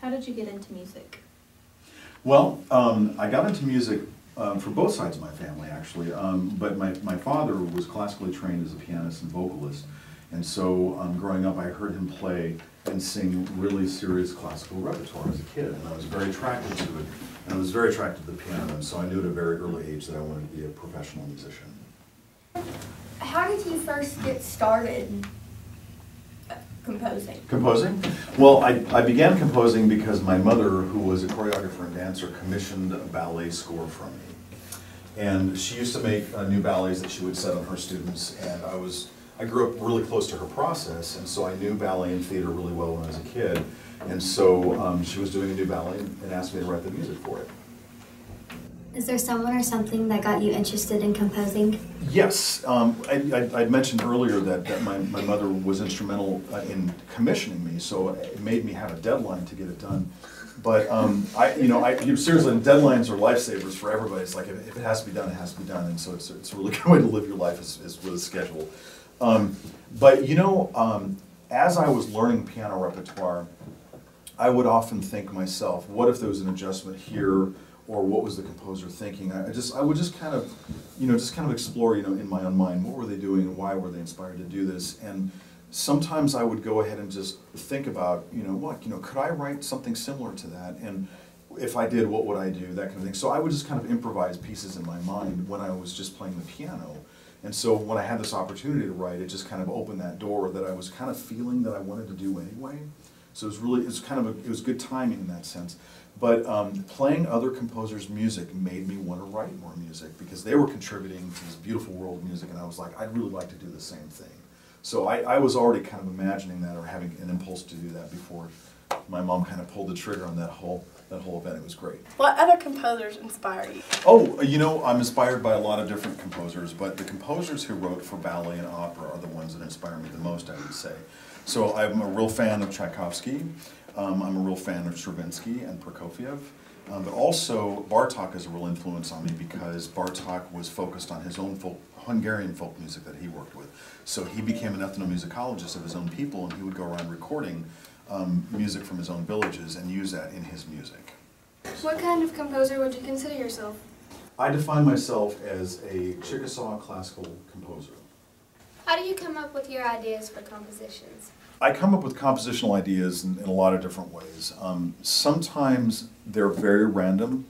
How did you get into music? Well, I got into music for both sides of my family, actually. But my father was classically trained as a pianist and vocalist. And so growing up, I heard him play and sing really serious classical repertoire as a kid. And I was very attracted to it. And I was very attracted to the piano. And so I knew at a very early age that I wanted to be a professional musician. How did you first get started composing? Composing? Well, I began composing because my mother, who was a choreographer and dancer, commissioned a ballet score from me. And she used to make new ballets that she would set on her students, and I grew up really close to her process, and so I knew ballet and theater really well when I was a kid. And so she was doing a new ballet and asked me to write the music for it. Is there someone or something that got you interested in composing? Yes. I'd mentioned earlier that my mother was instrumental in commissioning me, so it made me have a deadline to get it done. But seriously, deadlines are lifesavers for everybody. It's like if it has to be done, it has to be done, and so it's a really good way to live your life is with a schedule. But as I was learning piano repertoire, I would often think myself, what if there was an adjustment here, or what was the composer thinking? I would just kind of explore, in my own mind, what were they doing and why were they inspired to do this? And sometimes I would go ahead and just think about, could I write something similar to that? And if I did, what would I do? That kind of thing. So I would just kind of improvise pieces in my mind when I was just playing the piano. And so when I had this opportunity to write, it just kind of opened that door that I was kind of feeling that I wanted to do anyway. So it was good timing in that sense. But playing other composers' music made me want to write more music because they were contributing to this beautiful world of music, and I was like, I'd really like to do the same thing. So I was already kind of imagining that or having an impulse to do that before my mom kind of pulled the trigger on that whole event. It was great. What other composers inspire you? Oh, I'm inspired by a lot of different composers, but the composers who wrote for ballet and opera are the ones that inspire me the most, I would say. So I'm a real fan of Tchaikovsky. I'm a real fan of Stravinsky and Prokofiev. But also Bartók is a real influence on me because Bartók was focused on his own Hungarian folk music that he worked with. So he became an ethnomusicologist of his own people, and he would go around recording music from his own villages and use that in his music. What kind of composer would you consider yourself? I define myself as a Chickasaw classical composer. How do you come up with your ideas for compositions? I come up with compositional ideas in a lot of different ways. Sometimes they're very random,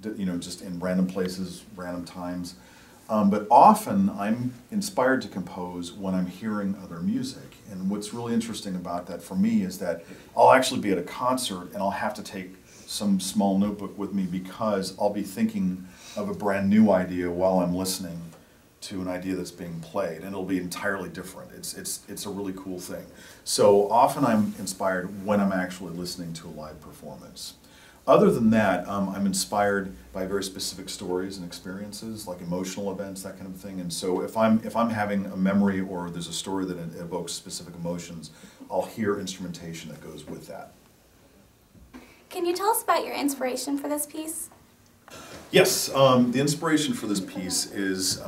just in random places, random times. But often I'm inspired to compose when I'm hearing other music. And what's really interesting about that for me is that I'll actually be at a concert and I'll have to take some small notebook with me because I'll be thinking of a brand new idea while I'm listening to an idea that's being played, and it'll be entirely different. It's a really cool thing. So often I'm inspired when I'm actually listening to a live performance. Other than that, I'm inspired by very specific stories and experiences, like emotional events, that kind of thing. And so if I'm having a memory or there's a story that evokes specific emotions, I'll hear instrumentation that goes with that. Can you tell us about your inspiration for this piece? Yes, the inspiration for this piece is,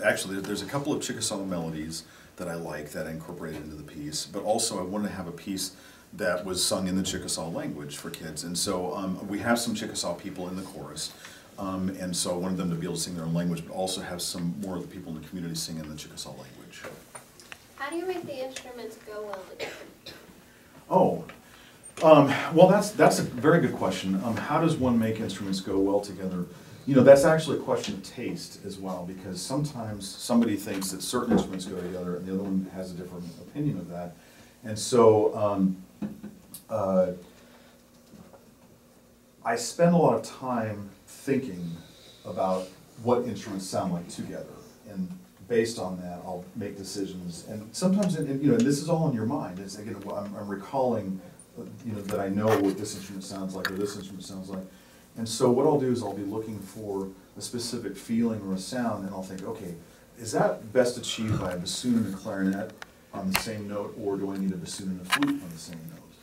actually there's a couple of Chickasaw melodies that I like that I incorporated into the piece, but also I wanted to have a piece that was sung in the Chickasaw language for kids. And so we have some Chickasaw people in the chorus, and so I wanted them to be able to sing their own language, but also have some more of the people in the community sing in the Chickasaw language. How do you make the instruments go well together? Oh. Well, that's a very good question. How does one make instruments go well together? That's actually a question of taste as well, because sometimes somebody thinks that certain instruments go together and the other one has a different opinion of that. And so I spend a lot of time thinking about what instruments sound like together, and based on that, I'll make decisions. And sometimes, and this is all in your mind. It's again, I'm recalling. That I know what this instrument sounds like or this instrument sounds like. And so what I'll do is I'll be looking for a specific feeling or a sound, and I'll think, okay, is that best achieved by a bassoon and a clarinet on the same note, or do I need a bassoon and a flute on the same note?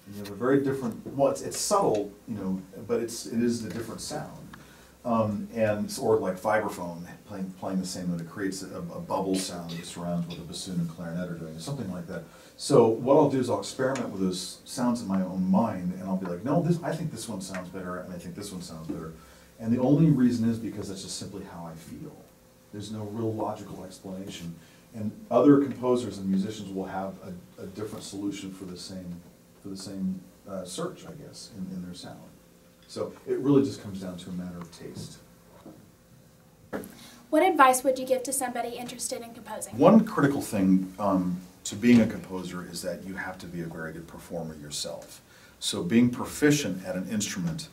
And you have a very different, well, it's subtle, but it is a different sound. or like vibraphone playing the same note. It creates a bubble sound that surrounds what the bassoon and clarinet are doing, something like that. So what I'll do is I'll experiment with those sounds in my own mind, and I'll be like, no, I think this one sounds better, and I think this one sounds better. And the only reason is because that's just simply how I feel. There's no real logical explanation. And other composers and musicians will have a different solution for the same search, I guess, in their sound. So it really just comes down to a matter of taste. What advice would you give to somebody interested in composing? One critical thing to being a composer is that you have to be a very good performer yourself. So being proficient at an instrument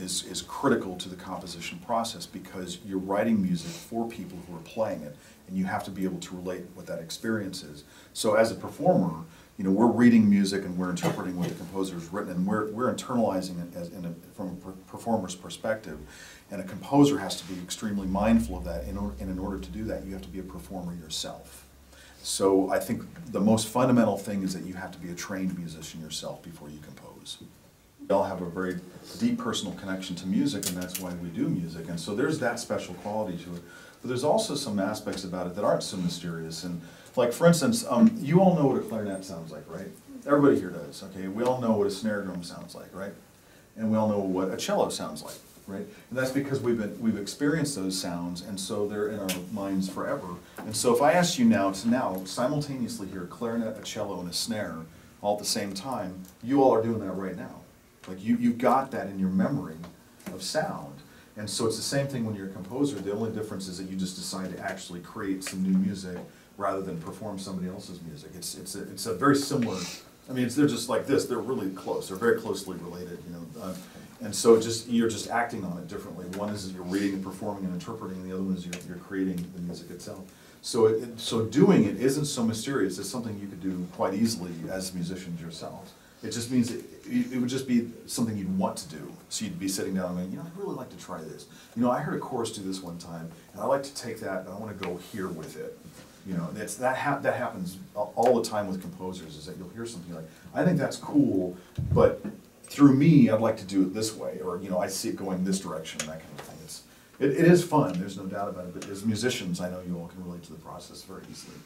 is critical to the composition process, because you're writing music for people who are playing it, and you have to be able to relate what that experience is. So as a performer, you know, we're reading music and we're interpreting what the composer has written, and we're internalizing it from a performer's perspective. And a composer has to be extremely mindful of that, and in order to do that, you have to be a performer yourself. So I think the most fundamental thing is that you have to be a trained musician yourself before you compose. We all have a very deep personal connection to music, and that's why we do music. And so there's that special quality to it. But there's also some aspects about it that aren't so mysterious. And like, for instance, you all know what a clarinet sounds like, right? Everybody here does, okay? We all know what a snare drum sounds like, right? And we all know what a cello sounds like, right? And that's because we've experienced those sounds, and so they're in our minds forever. And so if I asked you now to simultaneously hear a clarinet, a cello, and a snare all at the same time, you all are doing that right now. Like you've got that in your memory of sound. And so it's the same thing when you're a composer. The only difference is that you just decide to actually create some new music rather than perform somebody else's music. It's a very similar, I mean, they're just like this. They're really close. They're very closely related, you know. And so you're just acting on it differently. One is you're reading and performing and interpreting. The other one is you're creating the music itself. So so doing it isn't so mysterious. It's something you could do quite easily as musicians yourselves. It just means it would just be something you'd want to do. So you'd be sitting down and going, you know, I'd really like to try this. You know, I heard a chorus do this one time, and I like to take that and I want to go here with it. You know, that happens all the time with composers, is that you'll hear something like, I think that's cool, but through me, I'd like to do it this way, or, you know, I see it going this direction, that kind of thing. It is fun, there's no doubt about it, but as musicians, I know you all can relate to the process very easily.